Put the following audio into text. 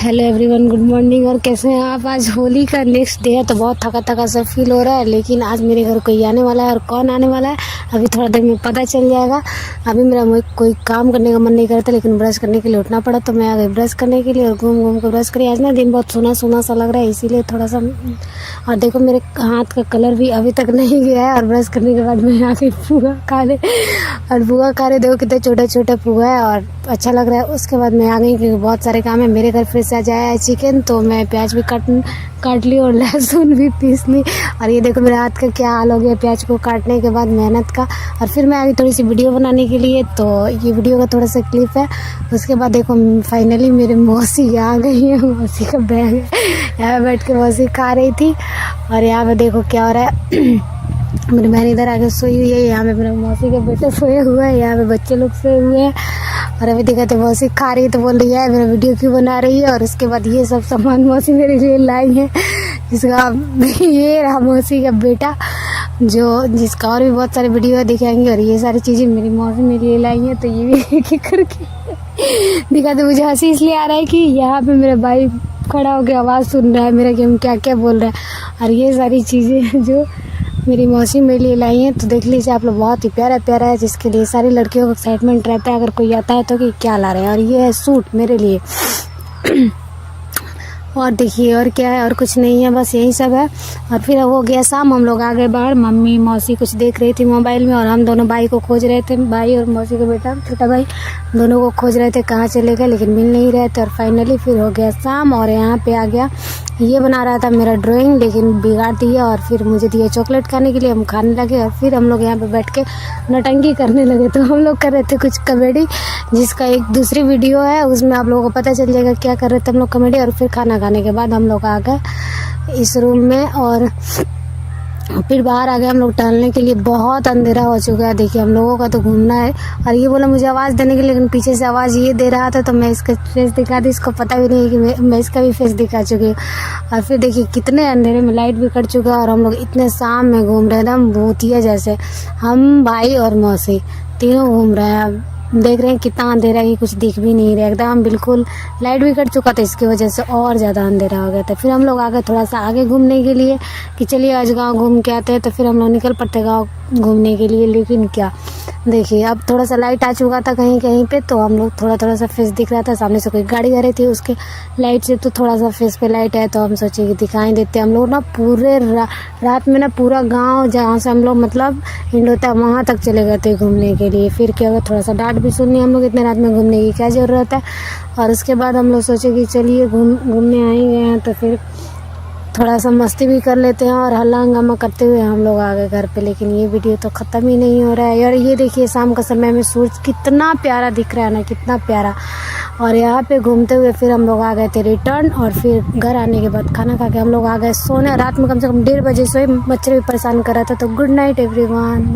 Hello everyone, good morning. और कैसे हैं आप? आज होली का नेक्स्ट डे है तो बहुत थका थका सा फील हो रहा है। लेकिन आज मेरे घर कोई आने वाला है और कौन आने वाला है अभी थोड़ा देर में पता चल जाएगा। अभी मेरा कोई काम करने का मन नहीं करता, लेकिन ब्रश करने के लिए उठना पड़ा तो मैं आ गई ब्रश करने के लिए और घूम घूम कर ब्रश करी। आज ना दिन बहुत सोना सोना सा लग रहा है, इसीलिए थोड़ा सा। और देखो मेरे हाथ का कलर भी अभी तक नहीं गया है। और ब्रश करने के बाद मैं आ गई पुआ खाने, और पुआ खा रहे देखो कितने छोटे छोटे पुआ है और अच्छा लग रहा है। उसके बाद मैं आ गई क्योंकि बहुत सारे काम है। मेरे घर फिर से आज आया है चिकन, तो मैं प्याज भी काट ली और लहसुन भी पीस ली। और ये देखो मेरे हाथ का क्या हाल हो गया प्याज को काटने के बाद मेहनत का। और फिर मैं आ गई थोड़ी सी वीडियो बनाने के लिए, तो ये वीडियो का थोड़ा सा क्लिप है। उसके बाद देखो फाइनली मेरे मौसी आ गई है। मौसी का बैग है, यहाँ बैठ के मौसी खा रही थी। और यहाँ पे देखो क्या हो रहा है। मेरी बहन इधर आके सोई हुई है, यहाँ पे मेरे मौसी के बेटे सोए हुए हैं, यहाँ पे बच्चे लोग सोए हुए हैं। और अभी देखा तो मौसी खा रही है तो बोल रही है मेरा वीडियो क्यों बना रही है। और उसके बाद ये सब सामान मौसी मेरे लिए लाई है, जिसका ये रहा मौसी का बेटा, जिसका और भी बहुत सारे वीडियो दिखाएंगे। और ये सारी चीज़ें मेरी मौसी मेरे लिए लाई हैं, तो ये भी एक एक करके दिखा। तो मुझे हंसी इसलिए आ रहा है कि यहाँ पे मेरा भाई खड़ा होकर आवाज़ सुन रहा है मेरा कि हम क्या क्या बोल रहे हैं। और ये सारी चीज़ें जो मेरी मौसी मेरे लिए लाई हैं, तो देख लीजिए आप लोग, बहुत ही प्यारा प्यारा है, जिसके लिए सारी लड़कियों को एक्साइटमेंट रहता है अगर कोई आता है तो कि क्या ला रहे हैं। और ये है सूट मेरे लिए। और देखिए और क्या है, और कुछ नहीं है, बस यही सब है। और फिर हो गया शाम, हम लोग आ गए बाहर। मम्मी मौसी कुछ देख रही थी मोबाइल में और हम दोनों भाई को खोज रहे थे, भाई और मौसी का बेटा छोटा भाई दोनों को खोज रहे थे कहाँ चले गए, लेकिन मिल नहीं रहे थे। और फाइनली फिर हो गया शाम और यहाँ पे आ गया। ये बना रहा था मेरा ड्राइंग, लेकिन बिगाड़ दिया। और फिर मुझे दिया चॉकलेट खाने के लिए, हम खाने लगे। और फिर हम लोग यहाँ पे बैठ के नौटंकी करने लगे। तो हम लोग कर रहे थे कुछ कॉमेडी, जिसका एक दूसरी वीडियो है, उसमें आप लोगों को पता चल जाएगा क्या कर रहे थे हम लोग कॉमेडी। और फिर खाना खाने के बाद हम लोग आ गए इस रूम में और फिर बाहर आ गए हम लोग टहलने के लिए। बहुत अंधेरा हो चुका है, देखिए हम लोगों का तो घूमना है। और ये बोला मुझे आवाज़ देने के लिए, लेकिन पीछे से आवाज़ ये दे रहा था तो मैं इसका फेस दिखा दी। इसको पता भी नहीं है कि मैं इसका भी फेस दिखा चुकी हूँ। और फिर देखिए कितने अंधेरे में लाइट भी कट चुका है और हम लोग इतने शाम में घूम रहे हैं, एकदम भूतिया जैसे। हम भाई और मौसी तीनों घूम रहे हैं। देख रहे हैं कितना अंधेरा है, कुछ दिख भी नहीं रहा एकदम बिल्कुल। लाइट भी कट चुका था, इसकी वजह से और ज़्यादा अंधेरा हो गया था। फिर हम लोग आ गए थोड़ा सा आगे घूमने के लिए कि चलिए आज गांव घूम के आते हैं। तो फिर हम लोग निकल पड़ते गांव घूमने के लिए। लेकिन क्या देखिए, अब थोड़ा सा लाइट आ चुका था कहीं कहीं पे, तो हम लोग थोड़ा सा फेस दिख रहा था। सामने से कोई गाड़ी आ रही थी, उसके लाइट से तो थोड़ा सा फेस पे लाइट है, तो हम सोचे कि दिखाई देते। हम लोग ना पूरे रात में ना पूरा गांव जहाँ से हम लोग मतलब एंड होता है वहाँ तक चले गए थे घूमने के लिए। फिर क्या हुआ, थोड़ा सा डांट भी सुननी, हम लोग इतने रात में घूमने की क्या ज़रूरत है। और उसके बाद हम लोग सोचे कि चलिए घूमने आ ही गए हैं तो फिर थोड़ा सा मस्ती भी कर लेते हैं। और हल्ला हंगामा करते हुए हम लोग आ गए घर पे। लेकिन ये वीडियो तो ख़त्म ही नहीं हो रहा है। और ये देखिए शाम का समय में सूरज कितना प्यारा दिख रहा है ना, कितना प्यारा। और यहाँ पे घूमते हुए फिर हम लोग आ गए थे रिटर्न। और फिर घर आने के बाद खाना खा के हम लोग आ गए सोने। रात में कम से कम 1:30 बजे सोए, मच्छर भी परेशान कर रहा था। तो गुड नाइट एवरीवन, बाय।